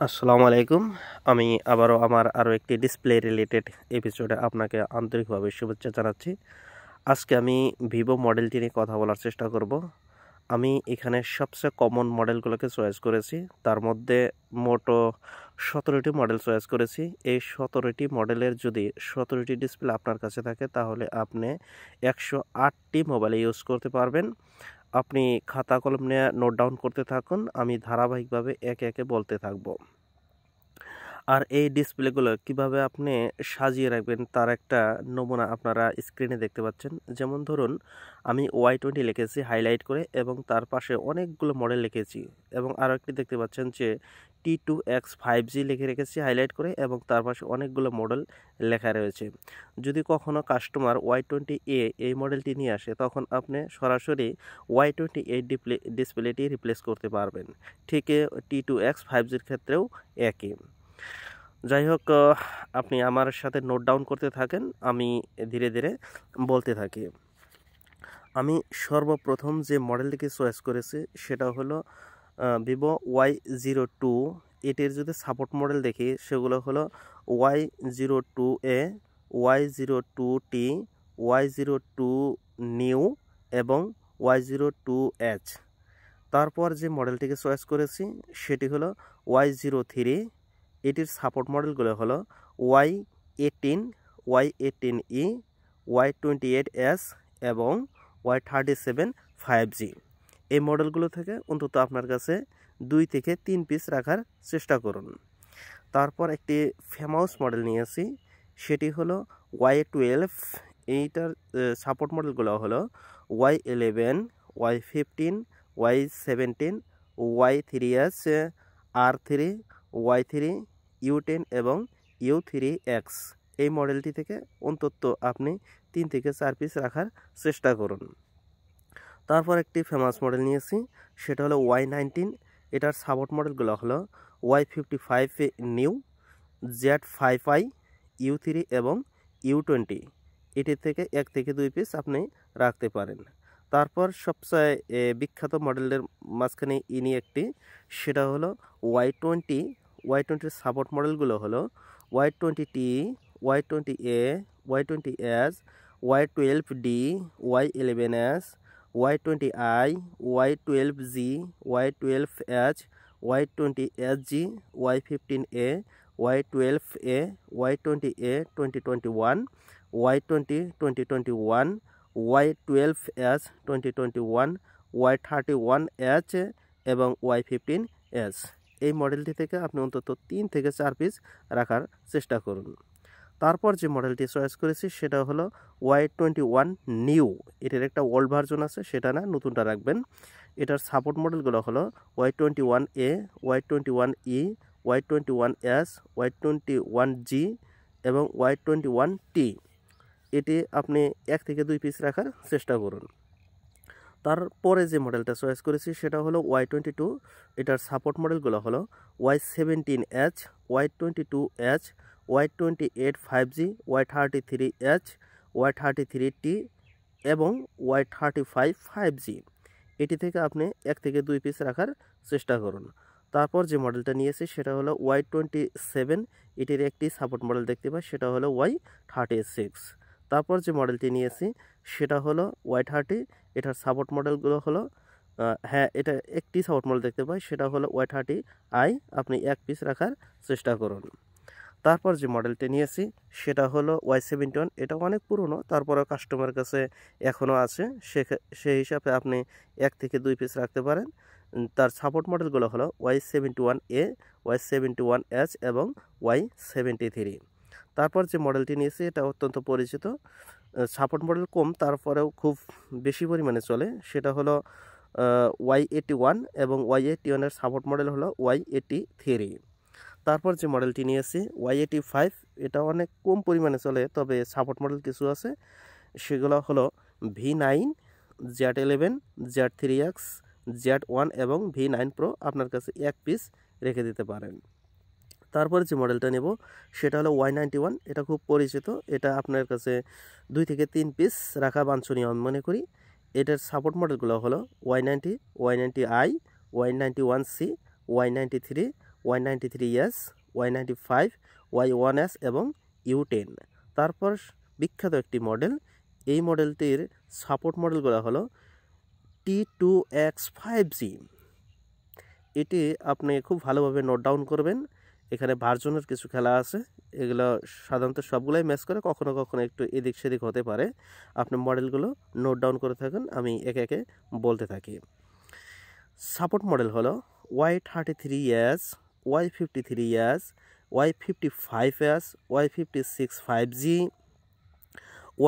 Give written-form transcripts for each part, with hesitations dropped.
আসসালামু আলাইকুম। আমি আবারও আমার আরও একটি ডিসপ্লে রিলেটেড এপিসোডে আপনাকে আন্তরিকভাবে শুভেচ্ছা জানাচ্ছি। আজকে আমি ভিভো মডেলটি নিয়ে কথা বলার চেষ্টা করব। আমি এখানে সবচেয়ে কমন মডেলগুলোকে চয়েস করেছি। তার মধ্যে মোট 17টি মডেল চয়েস করেছি। এই 17টি মডেলের যদি 17টি ডিসপ্লে আপনার কাছে থাকে তাহলে আপনি 108টি মোবাইলে ইউজ করতে পারবেন। আপনি খাতা কলম নিয়ে নোট ডাউন করতে থাকুন, আমি ধারাবাহিকভাবে একে একে বলতে থাকব। আর এই ডিসপ্লেগুলো কিভাবে আপনি সাজিয়ে রাখবেন তার একটা নমুনা আপনারা স্ক্রিনে দেখতে পাচ্ছেন। যেমন ধরুন, আমি Y20 লিখেছি হাইলাইট করে এবং তার পাশে অনেকগুলো মডেল লিখেছি, এবং আরও একটি দেখতে পাচ্ছেন যে T2X 5G লিখে রেখেছি হাইলাইট করে এবং তার পাশে অনেকগুলো মডেল লেখা রয়েছে। যদি কখনো কাস্টমার Y20A এই মডেলটি নিয়ে আসে তখন আপনি সরাসরি Y28 ডিসপ্লেটি রিপ্লেস করতে পারবেন। ঠিক T2X 5Gর ক্ষেত্রেও একই। যাই হোক, আপনি আমার সাথে নোট ডাউন করতে থাকেন, আমি ধীরে ধীরে বলতে থাকি। আমি সর্বপ্রথম যে মডেলটিকে চয়েস করেছি সেটা হলো ভিভো Y02। এটির যদি সাপোর্ট মডেল দেখি সেগুলো হলো Y02A, Y02T, Y02 নিউ এবং Y02H। তারপর যে মডেলটিকে চয়েস করেছি সেটি হলো Y03। এটির সাপোর্ট মডেলগুলো হলো Y18, Y18E, Y28S এবং Y37 5G। এই মডেলগুলো থেকে অন্তত আপনার কাছে 2 থেকে 3 পিস রাখার চেষ্টা করুন। তারপর একটি ফেমাস মডেল নিয়েছি, সেটি হলো Y12। এইটার সাপোর্ট মডেলগুলো হলো Y11, Y15, Y17, Y3S, R3, Y3, U10 এবং U3X। এই মডেলটি থেকে অন্তত আপনি 3 থেকে 4 পিস রাখার চেষ্টা করুন। তারপর একটি ফেমাস মডেল নিয়েছি, সেটা হলো Y19। এটার সাপোর্ট মডেলগুলো হলো Y55 নিউ, Z5i, U3 এবং U20। এটির থেকে 1 থেকে 2 পিস আপনি রাখতে পারেন। তারপর সবচেয়ে বিখ্যাত মডেলের মাঝখানে ইনি একটি, সেটা হলো Y20। Y20-র সাপোর্ট মডেলগুলো হলো Y20T, Y20A, Y20S, Y12D, Y11S, Y20i, Y12G, Y12H, Y20SG, Y15A, Y12A, Y20A 2021, Y20 2021, Y12S 2021, Y31H এবং Y15S। এই মডেলটি থেকে আপনি অন্তত 3 থেকে 4 পিস রাখার চেষ্টা করুন। তারপর যে মডেলটি চয়েস করেছি সেটা হলো Y21 নিউ। এটার একটা ওল্ড ভার্জন আছে, সেটা না, নতুনটা রাখবেন। এটার সাপোর্ট মডেলগুলো হলো Y21A, Y21E, Y21S, Y21G এবং Y21T। এটি আপনি 1 থেকে 2 পিস রাখার চেষ্টা করুন। তারপরে যে মডেলটা চয়েস করেছি সেটা হলো Y22। এটার সাপোর্ট মডেলগুলো হলো Y17H, Y22H, Y28 5G, Y33H, Y33T এবং Y35 5G। এটি থেকে আপনি 1 থেকে 2 পিস রাখার চেষ্টা করুন। তারপর যে মডেলটা নিয়েছি সেটা হলো Y27। এটির একটি সাপোর্ট মডেল দেখতে পাই, সেটা হলো Y36। তারপর যে মডেলটি নিয়েছি সেটা হলো Y30। এটার সাপোর্ট মডেলগুলো হলো এটা একটি সাপোর্ট মডেল দেখতে পাই, সেটা হলো Y30i। আপনি 1 পিস রাখার চেষ্টা করুন। তারপর যে মডেলটি নিয়েছি সেটা হলো Y71। এটা অনেক পুরনো, তারপরেও কাস্টমার কাছে এখনও আছে, সেই হিসাবে আপনি 1 থেকে 2 পিস রাখতে পারেন। তার সাপোর্ট মডেলগুলো হলো Y71A, Y71H এবং Y73। তারপর যে মডেলটি নিয়েছি এটা অত্যন্ত পরিচিত, সাপোর্ট মডেল কম, তারপরেও খুব বেশি পরিমাণে চলে, সেটা হলো Y81 এবং Y81-এর সাপোর্ট মডেল হলো Y83। তারপর যে মডেলটি নিয়েছি Y85। এটা অনেক কম পরিমাণে চলে, তবে সাপোর্ট মডেল কিছু আছে, সেগুলো হলো V9, Z11, Z3X, Z1 এবং V9 Pro। আপনার কাছে 1 পিস রেখে দিতে পারেন। তারপরে যে মডেলটা নেব সেটা হলো Y91। এটা খুব পরিচিত, এটা আপনার কাছে 2 থেকে 3 পিস রাখা বাঞ্ছনীয় আমি মনে করি। এটার সাপোর্ট মডেলগুলো হলো Y90, Y90i, Y91C, Y93, Y93s, Y95, Y1s এবং U10। তারপর বিখ্যাত একটি মডেল, এই মডেলটির সাপোর্ট মডেলগুলো হলো T2X5G। এটি আপনি খুব ভালোভাবে নোট ডাউন করবেন। এখানে ভার্জনের কিছু খেলা আছে, এগুলো সাধারণত সবগুলাই ম্যাচ করে, কখনো কখনো একটু এদিক সেদিক হতে পারে। আপনি মডেলগুলো নোট ডাউন করে থাকেন, আমি একে একে বলতে থাকি। সাপোর্ট মডেল হলো Y33s, Y53s, Y55s, Y56 5G,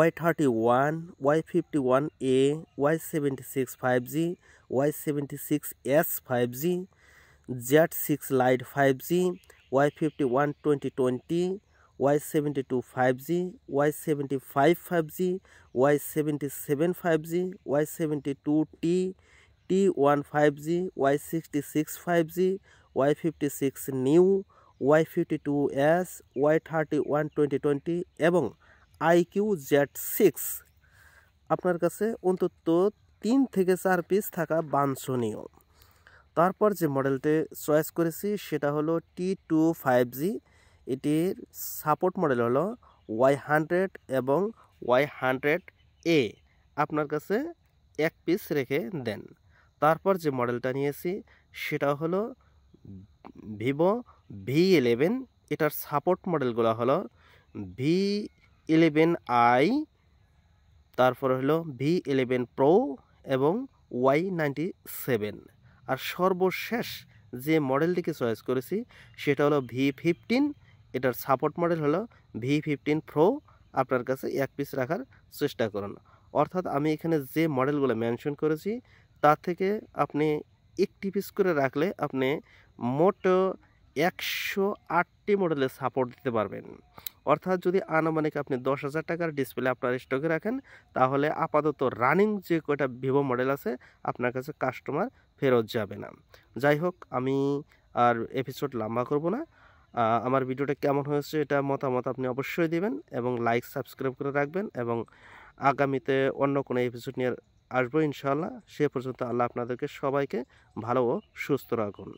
Y31, Y51A, Y76 5G, Y76s 5G, Z6 Lite 5G, Y51 2020, Y72 5G, Y75 5G, Y77 5G, Y72T, T1 5G, Y66 5G, Y56 New, Y52s, Y31 2020 এবং IQ Z6 আপনার কাছে অন্তত 3 থেকে 4 piece থাকা বাঞ্ছনীয়। তারপর যে মডেলটি চয়েস করেছি সেটা হলো T25G। এটির সাপোর্ট মডেল হলো Y100 এবং Y100A। আপনার কাছে 1 পিস রেখে দেন। তারপর যে মডেলটা নিয়েছি সেটা হলো ভিভো V11। এটার সাপোর্ট মডেলগুলো হলো V11i, তারপর হলো V11 Pro এবং Y97। আর সর্বশেষ যে মডেলটিকে চয়েস করেছি সেটা হলো V15। এটার সাপোর্ট মডেল হলো V15 Pro। আপনার কাছে 1 পিস রাখার চেষ্টা করুন। অর্থাৎ আমি এখানে যে মডেলগুলো মেনশন করেছি তার থেকে আপনি 1টি পিস করে রাখলে আপনি মোট 108টি মডেলের সাপোর্ট দিতে পারবেন। অর্থাৎ যদি আনুমানিক আপনি 10,000 টাকার ডিসপ্লে আপনার স্টকে রাখেন, তাহলে আপাতত রানিং যে কয়টা ভিভো মডেল আছে আপনার কাছে কাস্টমার ফেরত যাবে না। যাই হোক, আমি আর এপিসোড লম্বা করব না। আমার ভিডিওটা কেমন হয়েছে এটা মতামত আপনি অবশ্যই দিবেন এবং লাইক সাবস্ক্রাইব করে রাখবেন, এবং আগামীতে অন্য কোনো এপিসোড নিয়ে আসবো ইনশাআল্লাহ। সে পর্যন্ত আল্লাহ আপনাদেরকে সবাইকে ভালো ও সুস্থ রাখুন।